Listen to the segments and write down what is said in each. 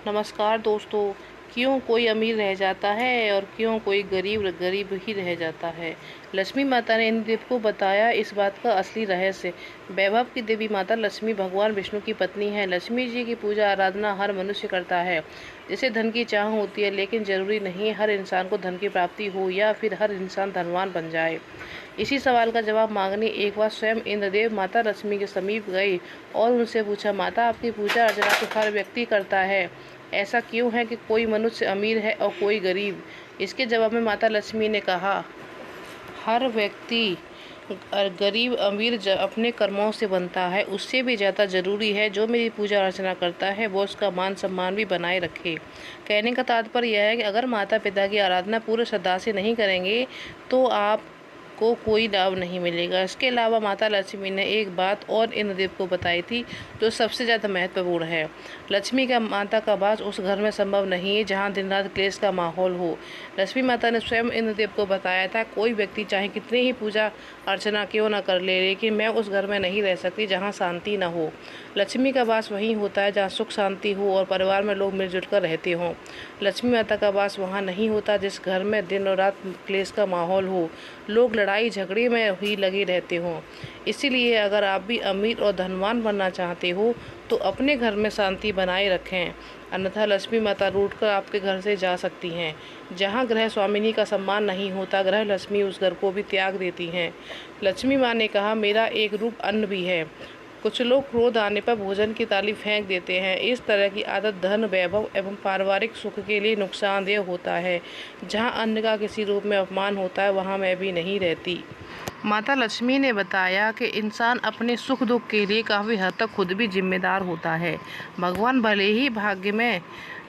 नमस्कार दोस्तों। क्यों कोई अमीर रह जाता है और क्यों कोई गरीब गरीब ही रह जाता है। लक्ष्मी माता ने इंद्रदेव को बताया इस बात का असली रहस्य। वैभव की देवी माता लक्ष्मी भगवान विष्णु की पत्नी है। लक्ष्मी जी की पूजा आराधना हर मनुष्य करता है। जैसे धन की चाह होती है, लेकिन जरूरी नहीं हर इंसान को धन की प्राप्ति हो या फिर हर इंसान धनवान बन जाए। इसी सवाल का जवाब मांगने एक बार स्वयं इंद्रदेव माता लक्ष्मी के समीप गए और उनसे पूछा, माता आपकी पूजा अर्चना तो हर व्यक्ति करता है, ऐसा क्यों है कि कोई मनुष्य अमीर है और कोई गरीब। इसके जवाब में माता लक्ष्मी ने कहा, हर व्यक्ति गरीब अमीर अपने कर्मों से बनता है। उससे भी ज़्यादा ज़रूरी है जो मेरी पूजा अर्चना करता है वो उसका मान सम्मान भी बनाए रखे। कहने का तात्पर्य यह है कि अगर माता पिता की आराधना पूरे श्रद्धा से नहीं करेंगे तो आप को कोई लाभ नहीं मिलेगा। इसके अलावा माता लक्ष्मी ने एक बात और इंद्रदेव को बताई थी जो सबसे ज़्यादा महत्वपूर्ण है। लक्ष्मी का माता का वास उस घर में संभव नहीं है जहाँ दिन रात क्लेश का माहौल हो। लक्ष्मी माता ने स्वयं इंद्रदेव को बताया था, कोई व्यक्ति चाहे कितनी ही पूजा अर्चना क्यों न कर ले, लेकिन मैं उस घर में नहीं रह सकती जहाँ शांति न हो। लक्ष्मी का वास वहीं होता है जहाँ सुख शांति हो और परिवार में लोग मिलजुल कर रहते हों। लक्ष्मी माता का वास वहाँ नहीं होता जिस घर में दिन और रात क्लेश का माहौल हो, लोग लड़ाई झगड़े में ही लगे रहते हों। इसीलिए अगर आप भी अमीर और धनवान बनना चाहते हो तो अपने घर में शांति बनाए रखें, अन्यथा लक्ष्मी माता रूठकर आपके घर से जा सकती हैं। जहाँ गृह स्वामिनी का सम्मान नहीं होता, गृह लक्ष्मी उस घर को भी त्याग देती हैं। लक्ष्मी माँ ने कहा, मेरा एक रूप अन्न भी है। कुछ लोग क्रोध आने पर भोजन की थाली फेंक देते हैं। इस तरह की आदत धन, वैभव एवं पारिवारिक सुख के लिए नुकसानदेह होता है। जहाँ अन्न का किसी रूप में अपमान होता है वहाँ मैं भी नहीं रहती। माता लक्ष्मी ने बताया कि इंसान अपने सुख दुख के लिए काफ़ी हद तक खुद भी जिम्मेदार होता है। भगवान भले ही भाग्य में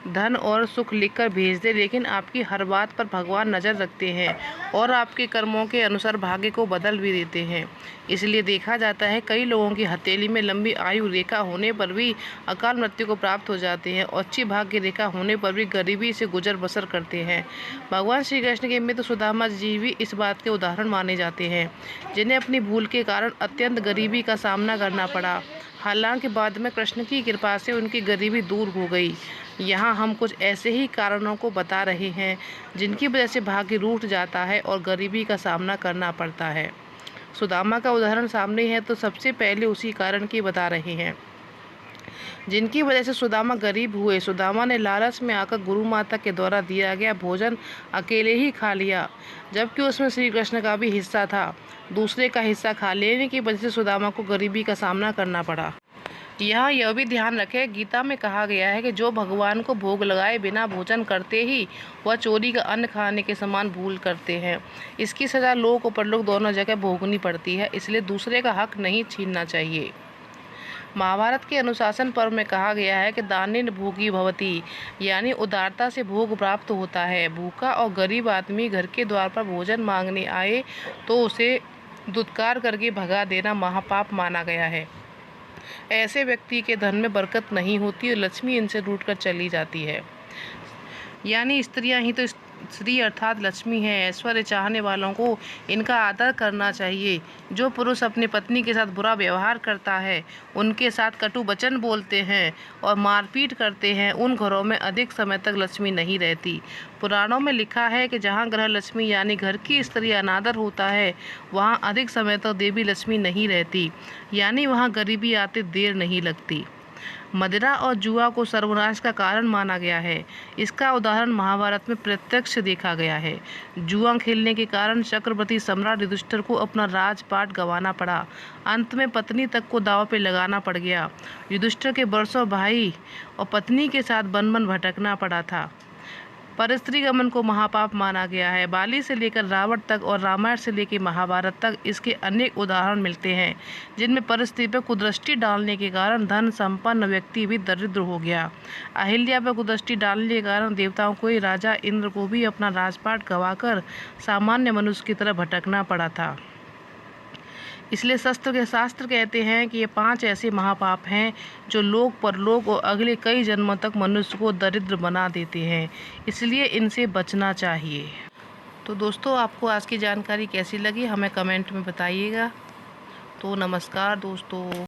धन और सुख लिखकर भेज दे, लेकिन आपकी हर बात पर भगवान नज़र रखते हैं और आपके कर्मों के अनुसार भाग्य को बदल भी देते हैं। इसलिए देखा जाता है कई लोगों की हथेली में लंबी आयु रेखा होने पर भी अकाल मृत्यु को प्राप्त हो जाते हैं और अच्छी भाग्य रेखा होने पर भी गरीबी से गुजर बसर करते हैं। भगवान श्री कृष्ण के मित्र सुदामा जी भी इस बात के उदाहरण माने जाते हैं, जिन्हें अपनी भूल के कारण अत्यंत गरीबी का सामना करना पड़ा। हालांकि बाद में कृष्ण की कृपा से उनकी गरीबी दूर हो गई। यहाँ हम कुछ ऐसे ही कारणों को बता रहे हैं जिनकी वजह से भाग्य रूठ जाता है और गरीबी का सामना करना पड़ता है। सुदामा का उदाहरण सामने है तो सबसे पहले उसी कारण की बता रहे हैं जिनकी वजह से सुदामा गरीब हुए। सुदामा ने लालच में आकर गुरु माता के द्वारा दिया गया भोजन अकेले ही खा लिया, जबकि उसमें श्री कृष्ण का भी हिस्सा था। दूसरे का हिस्सा खा लेने की वजह से सुदामा को गरीबी का सामना करना पड़ा। यहाँ यह भी ध्यान रखें, गीता में कहा गया है कि जो भगवान को भोग लगाए बिना भोजन करते ही वह चोरी का अन्न खाने के समान भूल करते हैं। इसकी सज़ा लोक और परलोक दोनों जगह भोगनी पड़ती है, इसलिए दूसरे का हक नहीं छीनना चाहिए। महाभारत के अनुशासन पर्व में कहा गया है कि दानेन भोगी भवति, यानी उदारता से भोग प्राप्त होता है। भूखा और गरीब आदमी घर के द्वार पर भोजन मांगने आए तो उसे दुत्कार करके भगा देना महापाप माना गया है। ऐसे व्यक्ति के धन में बरकत नहीं होती और लक्ष्मी इनसे रूठकर चली जाती है। यानी स्त्रियां ही तो श्री अर्थात लक्ष्मी है। ऐश्वर्य चाहने वालों को इनका आदर करना चाहिए। जो पुरुष अपनी पत्नी के साथ बुरा व्यवहार करता है, उनके साथ कटु वचन बोलते हैं और मारपीट करते हैं, उन घरों में अधिक समय तक लक्ष्मी नहीं रहती। पुराणों में लिखा है कि जहाँ ग्रह लक्ष्मी यानी घर की स्त्री अनादर होता है वहाँ अधिक समय तक देवी लक्ष्मी नहीं रहती, यानी वहाँ गरीबी आते देर नहीं लगती। मदिरा और जुआ को सर्वनाश का कारण माना गया है। इसका उदाहरण महाभारत में प्रत्यक्ष देखा गया है। जुआ खेलने के कारण चक्रवर्ती सम्राट युधिष्ठिर को अपना राजपाट गंवाना पड़ा। अंत में पत्नी तक को दांव पे लगाना पड़ गया। युधिष्ठिर के वर्षों भाई और पत्नी के साथ वन वन भटकना पड़ा था। पर स्त्री गमन को महापाप माना गया है। बाली से लेकर रावण तक और रामायण से लेकर महाभारत तक इसके अनेक उदाहरण मिलते हैं, जिनमें परिस्थिति पर कुदृष्टि डालने के कारण धन संपन्न व्यक्ति भी दरिद्र हो गया। अहिल्या पर कुदृष्टि डालने के कारण देवताओं को ही राजा इंद्र को भी अपना राजपाट गंवाकर सामान्य मनुष्य की तरह भटकना पड़ा था। इसलिए शास्त्र कहते हैं कि ये 5 ऐसे महापाप हैं जो लोक परलोक और अगले कई जन्मों तक मनुष्य को दरिद्र बना देते हैं, इसलिए इनसे बचना चाहिए। तो दोस्तों, आपको आज की जानकारी कैसी लगी हमें कमेंट में बताइएगा। तो नमस्कार दोस्तों।